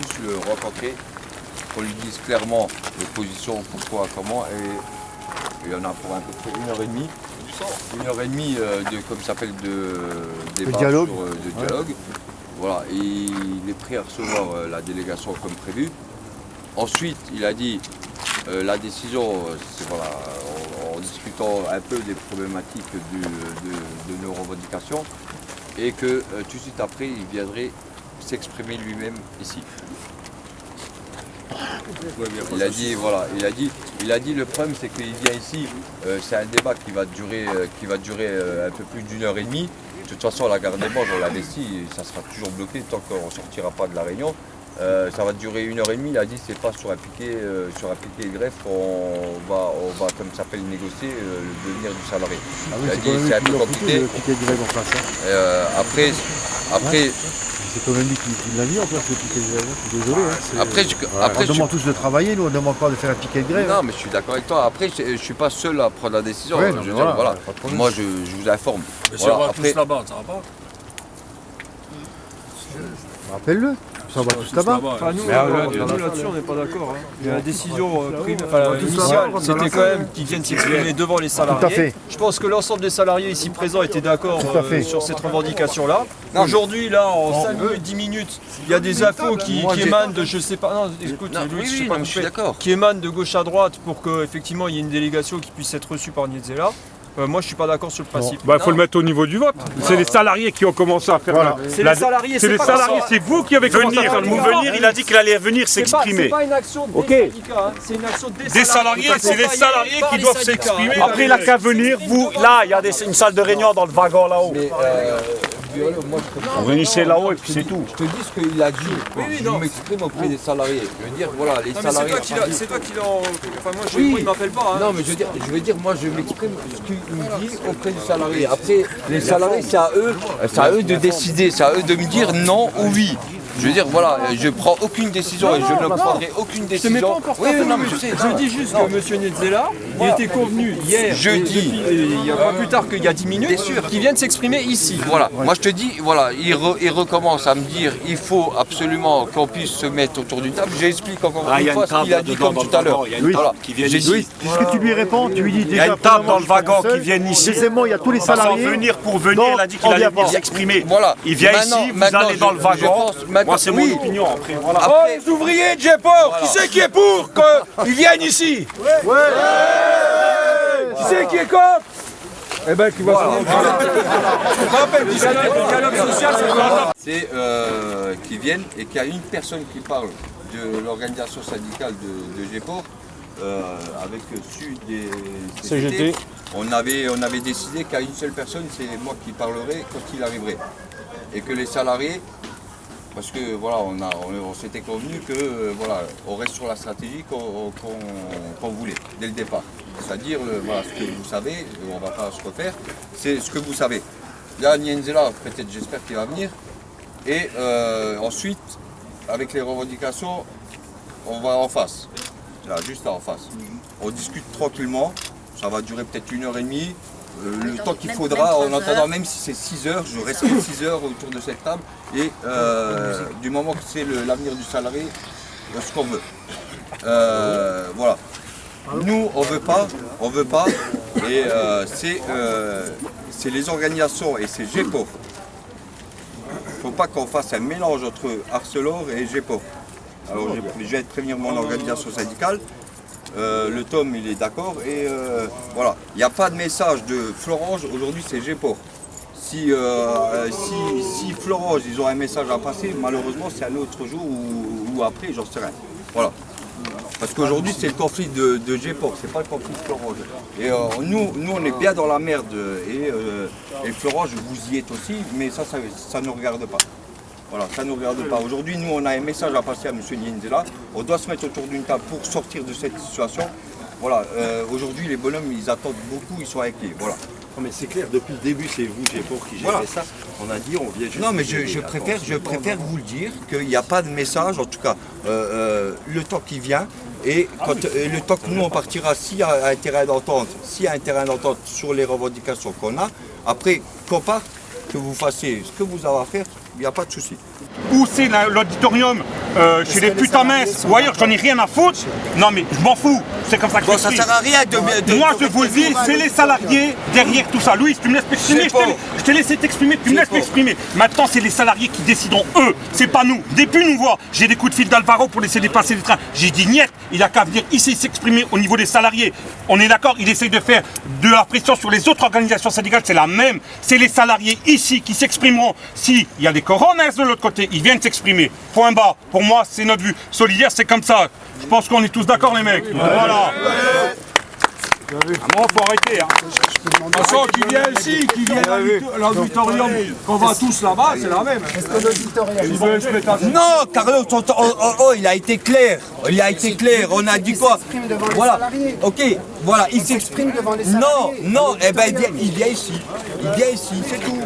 tous le rencontrer, qu'on lui dise clairement les positions, pourquoi, comment, et il y en a pour à peu près 1h30. 1h30 de, comme ça s'appelle, de débat dialogue. de dialogue. Voilà, et il est prêt à recevoir la délégation comme prévu. Ensuite, il a dit la décision, c'est voilà, en discutant un peu des problématiques de nos revendications, et que tout de suite après, il viendrait s'exprimer lui-même ici. Il a dit, voilà, il a dit le problème c'est qu'il vient ici, c'est un débat qui va durer un peu plus d'1h30. De toute façon, la gare des Manges, on l'a dit, ça sera toujours bloqué tant qu'on ne sortira pas de la Réunion. Ça va durer 1h30. Il a dit c'est pas sur un piquet de greffe on va comme ça s'appelle négocier le devenir du salarié. Ah oui, Il a dit c'est un peu compliqué. Le piquet de grève en place. Après. C'est quand même lui qui l'a mis en place le piquet de grève. Je suis désolé. Après, on demande tous de travailler, nous on ne demande pas de faire un piquet de grève. Non, mais je suis d'accord avec toi. Après, je ne suis pas seul à prendre la décision. Ouais, je veux dire, voilà. Moi, je vous informe. Mais Voilà, si on va après, tous là-bas, ça va pas. Rappelle-le. Ça va tous là-bas. Enfin, nous là-dessus, on n'est pas d'accord. Hein. La décision initiale, c'était quand même qu'ils viennent s'exprimer devant les salariés. Tout à fait. Je pense que l'ensemble des salariés ici présents étaient d'accord Tout à fait. sur cette revendication-là. Aujourd'hui, là, en 5 minutes, 10 minutes, il y a des infos qui émanent de, je sais pas, non, écoute, Non, Louis, oui, je sais oui, pas non, vous je suis faites, d'accord. qui émanent de gauche à droite pour qu'effectivement il y ait une délégation qui puisse être reçue par Niedzela. Moi, je suis pas d'accord sur le principe. Bah, faut le mettre au niveau du vote. C'est les salariés qui ont commencé à faire C'est les salariés, c'est les pas salariés, ça. c'est vous qui avez commencé à faire le mouvement. Venir, il a dit qu'il allait venir C'est s'exprimer. pas une action des syndicats, hein. C'est une action Des salariés, c'est les salariés qui doivent s'exprimer. Après, Après, il n'a qu'à venir. Vous, là, il y a une salle de réunion dans le wagon là-haut. mais, moi, Vous venissez là-haut et puis c'est tout. je te dis ce qu'il a dit. oui, Je non. m'exprime auprès des salariés. Je veux dire, voilà, les Non, mais salariés. c'est toi qui l'as. Enfin, moi, Oui. il m'appelle pas. Hein. Non, mais je veux dire, moi, je m'exprime ce qu'il me dit auprès des salariés. Après, les salariés, c'est à eux de décider, c'est à eux de me dire non ou oui. Je veux dire, voilà, je prends aucune décision et je ne prendrai aucune décision. Je te mets pas encore oui, non, mais je sais. Je dis juste que M. Niedzela, il était convenu hier, Jeudi. il y a pas plus tard qu'il y a 10 minutes, qu'il vienne s'exprimer ici. Voilà, moi je te dis, voilà, il recommence à me dire il faut absolument qu'on puisse se mettre autour d'une table. J'explique encore Ah, il y une a fois une ce qu'il a table dit dedans comme dans tout à le l'heure. wagon. Il y a une Voilà. table qui vient J'ai ici. dit, Puisque tu lui réponds, tu lui dis Il y déjà. a une table dans le premièrement, wagon je suis qui vient ici. Deuxièmement, il y a tous les Sans salariés. venir pour venir, Non, il a dit qu'il on allait vient venir pas. s'exprimer. Voilà. Il vient Maintenant- ici, vous maintenant, allez dans le je wagon. pense maintenant- Moi, c'est mon oui. opinion après. Voilà. Après, Les ouvriers de Jeport, qui c'est qui est pour qu'ils viennent ici? Qui c'est qui est contre? Eh ben, qui va Je rappelle, le dialogue social, c'est quoi? c'est qu'ils viennent et qu'il y a une personne qui parle de l'organisation syndicale de GEPOR avec Sud et CGT. On avait décidé qu'à une seule personne, c'est moi qui parlerai quand il arriverait. Et que les salariés, parce que voilà, on s'était convenu que voilà, on reste sur la stratégie qu'on voulait dès le départ. C'est-à-dire voilà, ce que vous savez, on ne va pas se refaire, c'est ce que vous savez. Là, Nienzela, peut-être j'espère qu'il va venir. Et ensuite, avec les revendications, on va en face. Là, juste là en face. On discute tranquillement, ça va durer peut-être 1h30. Le temps qu'il faudra, en attendant, même si c'est 6 heures, je resterai 6 heures autour de cette table. Et du moment que c'est l'avenir du salarié, ce qu'on veut. Voilà. Nous, on veut pas. Et c'est les organisations et c'est GEPOR. Il ne faut pas qu'on fasse un mélange entre Arcelor et GEPOR. Alors, je vais prévenir mon organisation syndicale. Le Tom, il est d'accord. Et voilà. Il n'y a pas de message de Florange. Aujourd'hui, c'est GEPOR. Si Florange, ils ont un message à passer, malheureusement, c'est un autre jour ou après, j'en sais rien. Voilà. Parce qu'aujourd'hui, c'est le conflit de GEPOR, c'est pas le conflit de Florange. Et nous, on est bien dans la merde. Et Florange, vous y êtes aussi, mais ça ne nous regarde pas. Voilà, ça ne nous regarde pas. Aujourd'hui, nous, on a un message à passer à M. Nienzela. On doit se mettre autour d'une table pour sortir de cette situation. Voilà, aujourd'hui, les bonhommes, ils attendent beaucoup, ils sont inquiets. Voilà. Non mais c'est clair, depuis le début c'est vous GEPOR qui gérez Voilà. ça. On a dit on vient juste. Non, mais je préfère vous le dire qu'il n'y a pas de message, en tout cas, le temps qui vient. Et le temps que nous on partira, s'il y a un terrain d'entente, sur les revendications qu'on a, après qu'on parte, que vous fassiez ce que vous avez à faire, il n'y a pas de souci. Où c'est l'auditorium? chez les putains messes ou ailleurs, j'en ai rien à foutre. Non mais je m'en fous, c'est comme ça que Bon, ça sert à rien de moi je vous le dis, c'est les salariés derrière tout ça. Louis, tu me laisses m'exprimer, je t'ai laissé t'exprimer, tu me laisses m'exprimer. Maintenant c'est les salariés qui décideront, eux, c'est pas nous. Depuis nous voir, j'ai des coups de fil d'Alvaro pour laisser dépasser les trains. J'ai dit niet, il a qu'à venir ici s'exprimer au niveau des salariés. On est d'accord, il essaye de faire de la pression sur les autres organisations syndicales, c'est la même. C'est les salariés ici qui s'exprimeront. S'il y a des coronas de l'autre côté, ils viennent s'exprimer. Point barre. Pour moi, c'est notre vue. Solidaire, c'est comme ça. Je pense qu'on est tous d'accord, les mecs. Voilà. Moi, faut arrêter. Hein. De toute façon, qui vient ici, qui vient à l'auditorium, qu'on va tous là-bas, c'est la même. Est-ce que l'auditorium... Non, Carlos, il a été clair. Il a été clair. On a dit quoi? Voilà. Ok, voilà. Il s'exprime devant les salariés. Non, non. Eh ben, il vient ici. Il vient ici, c'est tout.